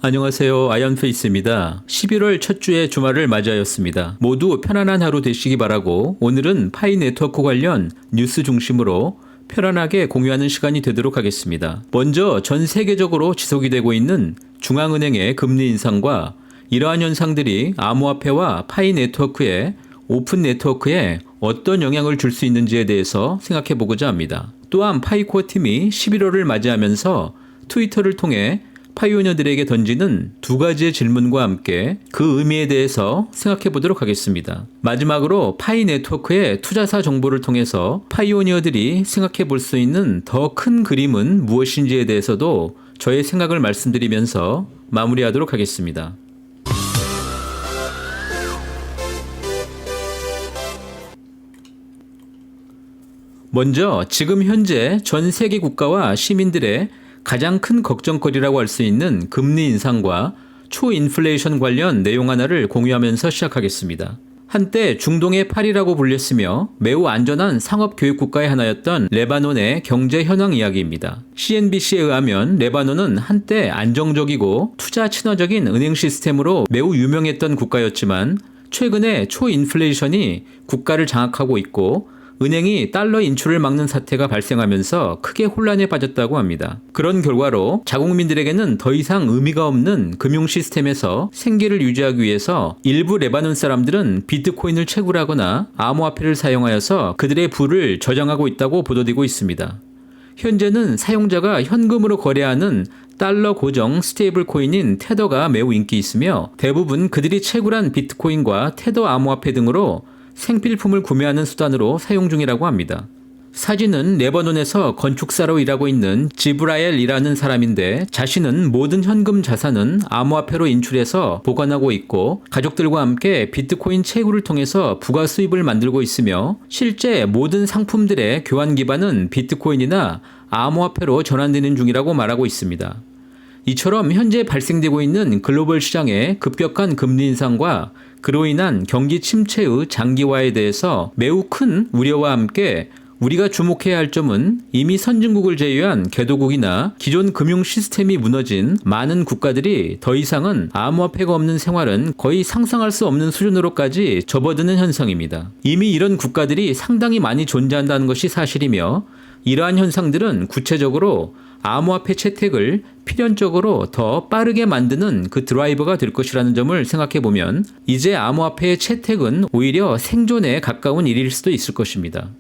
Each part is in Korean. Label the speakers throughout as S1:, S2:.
S1: 안녕하세요. 아이언페이스입니다. 11월 첫 주의 주말을 맞이하였습니다. 모두 편안한 하루 되시기 바라고 오늘은 파이 네트워크 관련 뉴스 중심으로 편안하게 공유하는 시간이 되도록 하겠습니다. 먼저 전 세계적으로 지속이 되고 있는 중앙은행의 금리 인상과 이러한 현상들이 암호화폐와 파이 네트워크의 오픈 네트워크에 어떤 영향을 줄 수 있는지에 대해서 생각해 보고자 합니다. 또한 파이코어 팀이 11월을 맞이하면서 트위터를 통해 파이오니어들에게 던지는 두 가지의 질문과 함께 그 의미에 대해서 생각해 보도록 하겠습니다. 마지막으로 파이 네트워크의 투자사 정보를 통해서 파이오니어들이 생각해 볼 수 있는 더 큰 그림은 무엇인지에 대해서도 저의 생각을 말씀드리면서 마무리하도록 하겠습니다. 먼저 지금 현재 전 세계 국가와 시민들의 가장 큰 걱정거리라고 할 수 있는 금리 인상과 초인플레이션 관련 내용 하나를 공유하면서 시작하겠습니다. 한때 중동의 파리라고 불렸으며 매우 안전한 상업교육국가의 하나였던 레바논의 경제 현황 이야기입니다. CNBC에 의하면 레바논은 한때 안정적이고 투자 친화적인 은행 시스템으로 매우 유명했던 국가였지만 최근에 초인플레이션이 국가를 장악하고 있고 은행이 달러 인출을 막는 사태가 발생하면서 크게 혼란에 빠졌다고 합니다. 그런 결과로 자국민들에게는 더 이상 의미가 없는 금융 시스템에서 생계를 유지하기 위해서 일부 레바논 사람들은 비트코인을 채굴하거나 암호화폐를 사용하여서 그들의 부를 저장하고 있다고 보도되고 있습니다. 현재는 사용자가 현금으로 거래하는 달러 고정 스테이블 코인인 테더가 매우 인기 있으며 대부분 그들이 채굴한 비트코인과 테더 암호화폐 등으로 생필품을 구매하는 수단으로 사용 중이라고 합니다. 사진은 레바논에서 건축사로 일하고 있는 지브라엘이라는 사람인데 자신은 모든 현금 자산은 암호화폐로 인출해서 보관하고 있고 가족들과 함께 비트코인 채굴을 통해서 부가 수입을 만들고 있으며 실제 모든 상품들의 교환 기반은 비트코인이나 암호화폐로 전환되는 중이라고 말하고 있습니다. 이처럼 현재 발생되고 있는 글로벌 시장의 급격한 금리 인상과 그로 인한 경기 침체의 장기화에 대해서 매우 큰 우려와 함께 우리가 주목해야 할 점은 이미 선진국을 제외한 개도국이나 기존 금융 시스템이 무너진 많은 국가들이 더 이상은 암호화폐가 없는 생활은 거의 상상할 수 없는 수준으로까지 접어드는 현상입니다. 이미 이런 국가들이 상당히 많이 존재한다는 것이 사실이며 이러한 현상들은 구체적으로 암호화폐 채택을 필연적으로 더 빠르게 만드는 그 드라이버가 될 것이라는 점을 생각해보면 이제 암호화폐의 채택은 오히려 생존에 가까운 일일 수도 있을 것입니다.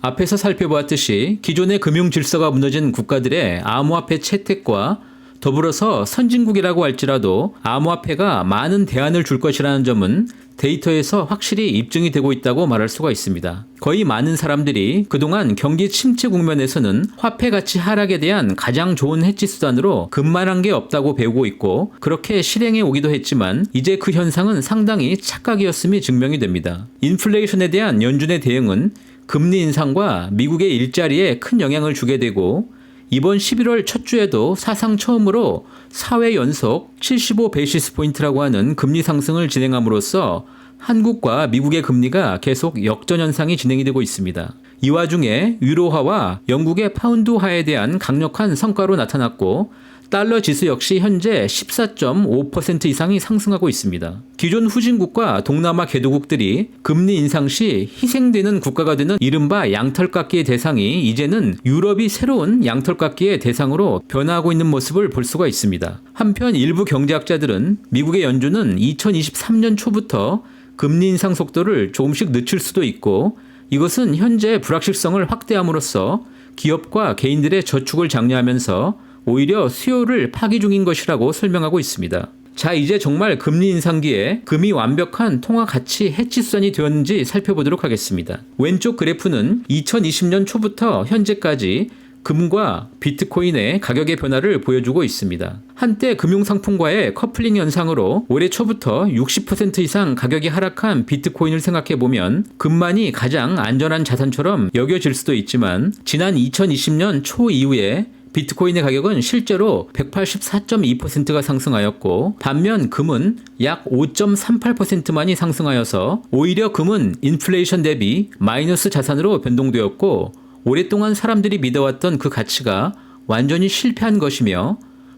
S1: 앞에서 살펴보았듯이 기존의 금융 질서가 무너진 국가들의 암호화폐 채택과 더불어서 선진국이라고 할지라도 암호화폐가 많은 대안을 줄 것이라는 점은 데이터에서 확실히 입증이 되고 있다고 말할 수가 있습니다. 거의 많은 사람들이 그동안 경기 침체 국면에서는 화폐 가치 하락에 대한 가장 좋은 해지 수단으로 금만한 게 없다고 배우고 있고 그렇게 실행해 오기도 했지만 이제 그 현상은 상당히 착각이었음이 증명이 됩니다. 인플레이션에 대한 연준의 대응은 금리 인상과 미국의 일자리에 큰 영향을 주게 되고 이번 11월 첫 주에도 사상 처음으로 4회 연속 75 베이시스 포인트라고 하는 금리 상승을 진행함으로써 한국과 미국의 금리가 계속 역전 현상이 진행이 되고 있습니다. 이 와중에 유로화와 영국의 파운드화에 대한 강력한 성과로 나타났고 달러 지수 역시 현재 14.5% 이상이 상승하고 있습니다. 기존 후진국과 동남아 개도국들이 금리 인상 시 희생되는 국가가 되는 이른바 양털깎기의 대상이 이제는 유럽이 새로운 양털깎기의 대상으로 변화하고 있는 모습을 볼 수가 있습니다. 한편 일부 경제학자들은 미국의 연준은 2023년 초부터 금리 인상 속도를 조금씩 늦출 수도 있고 이것은 현재 불확실성을 확대함으로써 기업과 개인들의 저축을 장려하면서 오히려 수요를 파기 중인 것이라고 설명하고 있습니다. 자, 이제 정말 금리 인상기에 금이 완벽한 통화 가치 해치 수단이 되었는지 살펴보도록 하겠습니다. 왼쪽 그래프는 2020년 초부터 현재까지 금과 비트코인의 가격의 변화를 보여주고 있습니다. 한때 금융상품과의 커플링 현상으로 올해 초부터 60% 이상 가격이 하락한 비트코인을 생각해보면 금만이 가장 안전한 자산처럼 여겨질 수도 있지만 지난 2020년 초 이후에 비트코인의 가격은 실제로 184.2%가 상승하였고 반면 금은 약 5.38%만이 상승하여서 오히려 금은 인플레이션 대비 마이너스 자산으로 변동되었고 오랫동안 사람들이 믿어왔던 그 가치가 완전히 실패한 것이며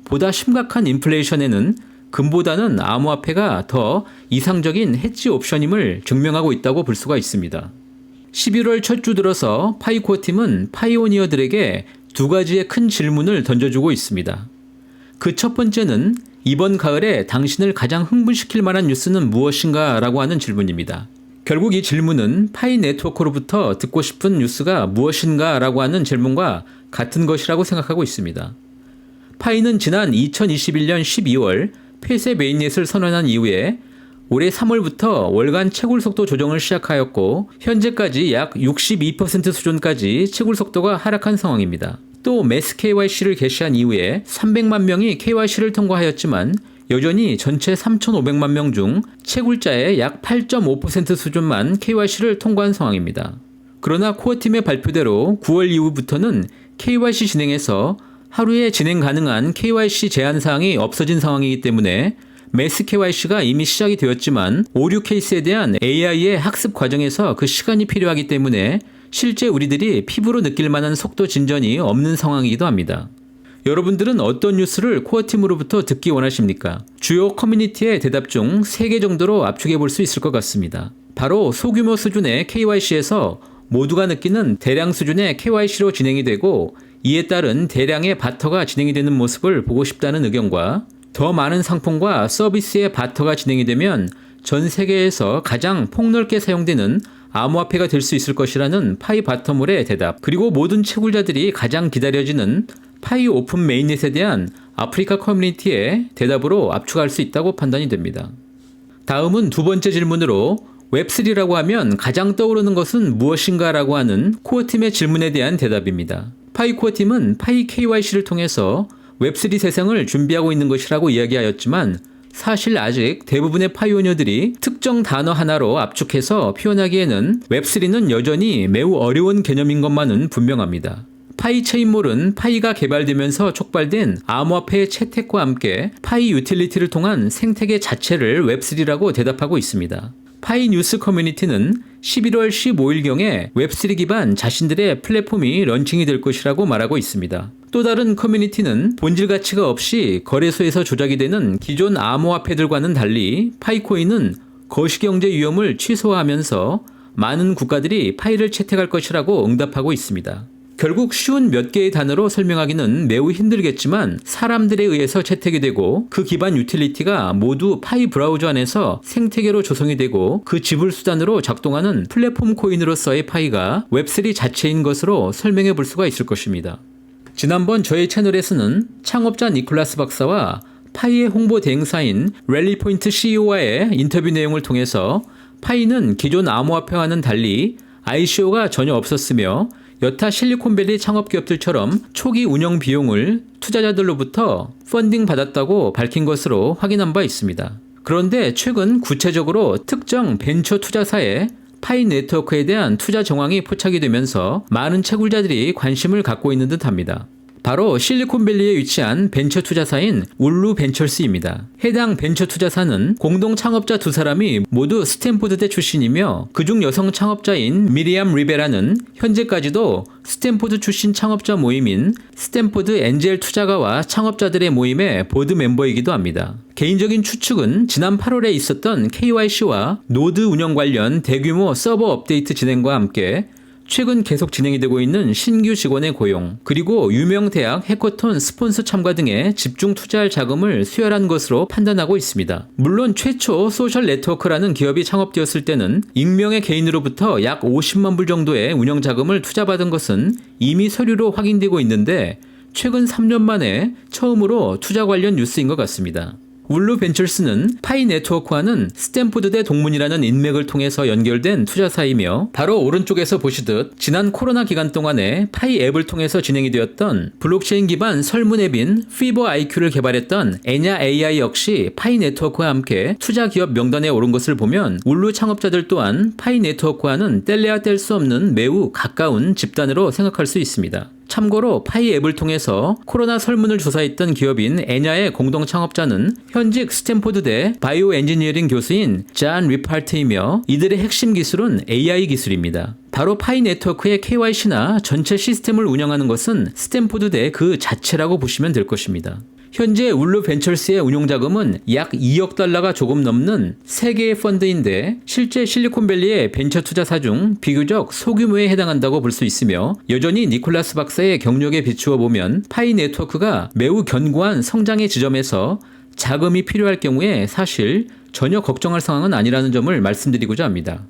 S1: 보다 심각한 인플레이션에는 금보다는 암호화폐가 더 이상적인 해지 옵션임을 증명하고 있다고 볼 수가 있습니다. 11월 첫 주 들어서 파이코어 팀은 파이오니어들에게 두 가지의 큰 질문을 던져주고 있습니다. 그 첫 번째는 이번 가을에 당신을 가장 흥분시킬 만한 뉴스는 무엇인가? 라고 하는 질문입니다. 결국 이 질문은 파이 네트워크로부터 듣고 싶은 뉴스가 무엇인가? 라고 하는 질문과 같은 것이라고 생각하고 있습니다. 파이는 지난 2021년 12월 폐쇄 메인넷을 선언한 이후에 올해 3월부터 월간 채굴 속도 조정을 시작하였고 현재까지 약 62% 수준까지 채굴 속도가 하락한 상황입니다. 또 매스 KYC를 개시한 이후에 300만 명이 KYC를 통과하였지만 여전히 전체 3,500만 명 중 채굴자의 약 8.5% 수준만 KYC를 통과한 상황입니다. 그러나 코어팀의 발표대로 9월 이후부터는 KYC 진행에서 하루에 진행 가능한 KYC 제한 사항이 없어진 상황이기 때문에 매스 KYC가 이미 시작이 되었지만 오류 케이스에 대한 AI의 학습 과정에서 그 시간이 필요하기 때문에 실제 우리들이 피부로 느낄 만한 속도 진전이 없는 상황이기도 합니다. 여러분들은 어떤 뉴스를 코어팀으로부터 듣기 원하십니까? 주요 커뮤니티의 대답 중 3개 정도로 압축해 볼 수 있을 것 같습니다. 바로 소규모 수준의 KYC에서 모두가 느끼는 대량 수준의 KYC로 진행이 되고 이에 따른 대량의 바터가 진행이 되는 모습을 보고 싶다는 의견과 더 많은 상품과 서비스의 바터가 진행이 되면 전 세계에서 가장 폭넓게 사용되는 암호화폐가 될 수 있을 것이라는 파이 바텀홀의 대답, 그리고 모든 채굴자들이 가장 기다려지는 파이 오픈 메인넷에 대한 아프리카 커뮤니티의 대답으로 압축할 수 있다고 판단이 됩니다. 다음은 두 번째 질문으로 웹3라고 하면 가장 떠오르는 것은 무엇인가 라고 하는 코어팀의 질문에 대한 대답입니다. 파이 코어팀은 파이 KYC를 통해서 웹3 세상을 준비하고 있는 것이라고 이야기하였지만 사실 아직 대부분의 파이오니어들이 특정 단어 하나로 압축해서 표현하기에는 웹3는 여전히 매우 어려운 개념인 것만은 분명합니다. 파이 체인몰은 파이가 개발되면서 촉발된 암호화폐의 채택과 함께 파이 유틸리티를 통한 생태계 자체를 웹3라고 대답하고 있습니다. 파이 뉴스 커뮤니티는 11월 15일경에 웹3 기반 자신들의 플랫폼이 런칭이 될 것이라고 말하고 있습니다. 또 다른 커뮤니티는 본질 가치가 없이 거래소에서 조작이 되는 기존 암호화폐들과는 달리 파이코인은 거시경제 위험을 최소화하면서 많은 국가들이 파이를 채택할 것이라고 응답하고 있습니다. 결국 쉬운 몇 개의 단어로 설명하기는 매우 힘들겠지만 사람들에 의해서 채택이 되고 그 기반 유틸리티가 모두 파이 브라우저 안에서 생태계로 조성이 되고 그 지불 수단으로 작동하는 플랫폼 코인으로서의 파이가 웹3 자체인 것으로 설명해 볼 수가 있을 것입니다. 지난번 저희 채널에서는 창업자 니콜라스 박사와 파이의 홍보 대행사인 랠리포인트 CEO와의 인터뷰 내용을 통해서 파이는 기존 암호화폐와는 달리 ICO가 전혀 없었으며 여타 실리콘밸리 창업기업들처럼 초기 운영 비용을 투자자들로부터 펀딩 받았다고 밝힌 것으로 확인한 바 있습니다. 그런데 최근 구체적으로 특정 벤처 투자사에 파이 네트워크에 대한 투자 정황이 포착이 되면서 많은 채굴자들이 관심을 갖고 있는 듯합니다. 바로 실리콘밸리에 위치한 벤처 투자사인 울루 벤처스입니다. 해당 벤처 투자사는 공동 창업자 두 사람이 모두 스탠포드대 출신이며 그중 여성 창업자인 미리암 리베라는 현재까지도 스탠포드 출신 창업자 모임인 스탠포드 엔젤 투자가와 창업자들의 모임의 보드 멤버이기도 합니다. 개인적인 추측은 지난 8월에 있었던 KYC와 노드 운영 관련 대규모 서버 업데이트 진행과 함께 최근 계속 진행이 되고 있는 신규 직원의 고용, 그리고 유명 대학 해커톤 스폰서 참가 등에 집중 투자할 자금을 수혈한 것으로 판단하고 있습니다. 물론 최초 소셜 네트워크라는 기업이 창업되었을 때는 익명의 개인으로부터 약 50만 불 정도의 운영 자금을 투자받은 것은 이미 서류로 확인되고 있는데 최근 3년 만에 처음으로 투자 관련 뉴스인 것 같습니다. 울루 벤처스는 파이 네트워크와는 스탠포드대 동문이라는 인맥을 통해서 연결된 투자사이며 바로 오른쪽에서 보시듯 지난 코로나 기간 동안에 파이 앱을 통해서 진행이 되었던 블록체인 기반 설문 앱인 피버 IQ를 개발했던 에냐 AI 역시 파이 네트워크와 함께 투자 기업 명단에 오른 것을 보면 울루 창업자들 또한 파이 네트워크와는 뗄래야 뗄 수 없는 매우 가까운 집단으로 생각할 수 있습니다. 참고로 파이 앱을 통해서 코로나 설문을 조사했던 기업인 에냐의 공동 창업자는 현직 스탠포드대 바이오 엔지니어링 교수인 잔 리파트이며 이들의 핵심 기술은 AI 기술입니다. 바로 파이 네트워크의 KYC나 전체 시스템을 운영하는 것은 스탠포드대 그 자체라고 보시면 될 것입니다. 현재 울루 벤처스의 운용자금은 약 2억 달러가 조금 넘는 3개의 펀드인데 실제 실리콘밸리의 벤처 투자사 중 비교적 소규모에 해당한다고 볼 수 있으며 여전히 니콜라스 박사의 경력에 비추어 보면 파이 네트워크가 매우 견고한 성장의 지점에서 자금이 필요할 경우에 사실 전혀 걱정할 상황은 아니라는 점을 말씀드리고자 합니다.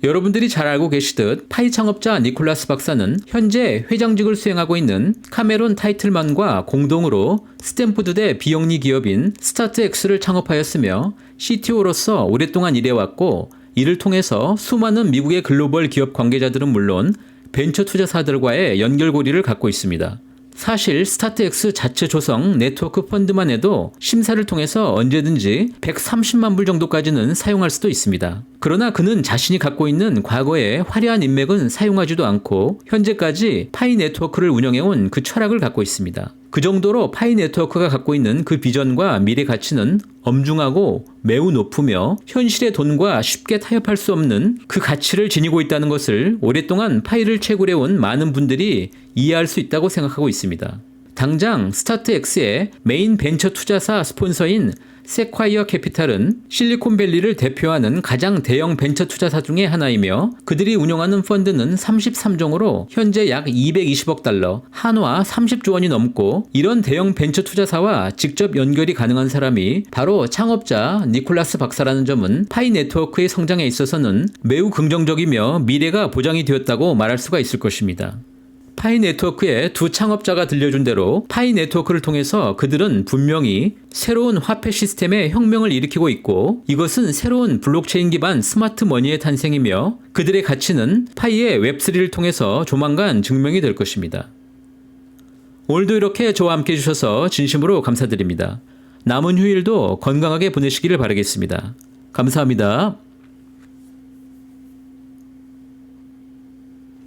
S1: 여러분들이 잘 알고 계시듯 파이 창업자 니콜라스 박사는 현재 회장직을 수행하고 있는 카메론 타이틀만과 공동으로 스탠포드대 비영리 기업인 스타트X를 창업하였으며 CTO로서 오랫동안 일해왔고 이를 통해서 수많은 미국의 글로벌 기업 관계자들은 물론 벤처 투자사들과의 연결고리를 갖고 있습니다. 사실 스타트X 자체 조성 네트워크 펀드만 해도 심사를 통해서 언제든지 130만 불 정도까지는 사용할 수도 있습니다. 그러나 그는 자신이 갖고 있는 과거의 화려한 인맥은 사용하지도 않고 현재까지 파이 네트워크를 운영해온 그 철학을 갖고 있습니다. 그 정도로 파이 네트워크가 갖고 있는 그 비전과 미래 가치는 엄중하고 매우 높으며 현실의 돈과 쉽게 타협할 수 없는 그 가치를 지니고 있다는 것을 오랫동안 파이를 채굴해온 많은 분들이 이해할 수 있다고 생각하고 있습니다. 당장 스타트X의 메인 벤처 투자사 스폰서인 세콰이어 캐피탈은 실리콘밸리를 대표하는 가장 대형 벤처 투자사 중의 하나이며 그들이 운영하는 펀드는 33종으로 현재 약 220억 달러, 한화 30조 원이 넘고 이런 대형 벤처 투자사와 직접 연결이 가능한 사람이 바로 창업자 니콜라스 박사라는 점은 파이 네트워크의 성장에 있어서는 매우 긍정적이며 미래가 보장이 되었다고 말할 수가 있을 것입니다. 파이 네트워크의 두 창업자가 들려준 대로 파이 네트워크를 통해서 그들은 분명히 새로운 화폐 시스템의 혁명을 일으키고 있고 이것은 새로운 블록체인 기반 스마트 머니의 탄생이며 그들의 가치는 파이의 웹3를 통해서 조만간 증명이 될 것입니다. 오늘도 이렇게 저와 함께 해주셔서 진심으로 감사드립니다. 남은 휴일도 건강하게 보내시기를 바라겠습니다. 감사합니다.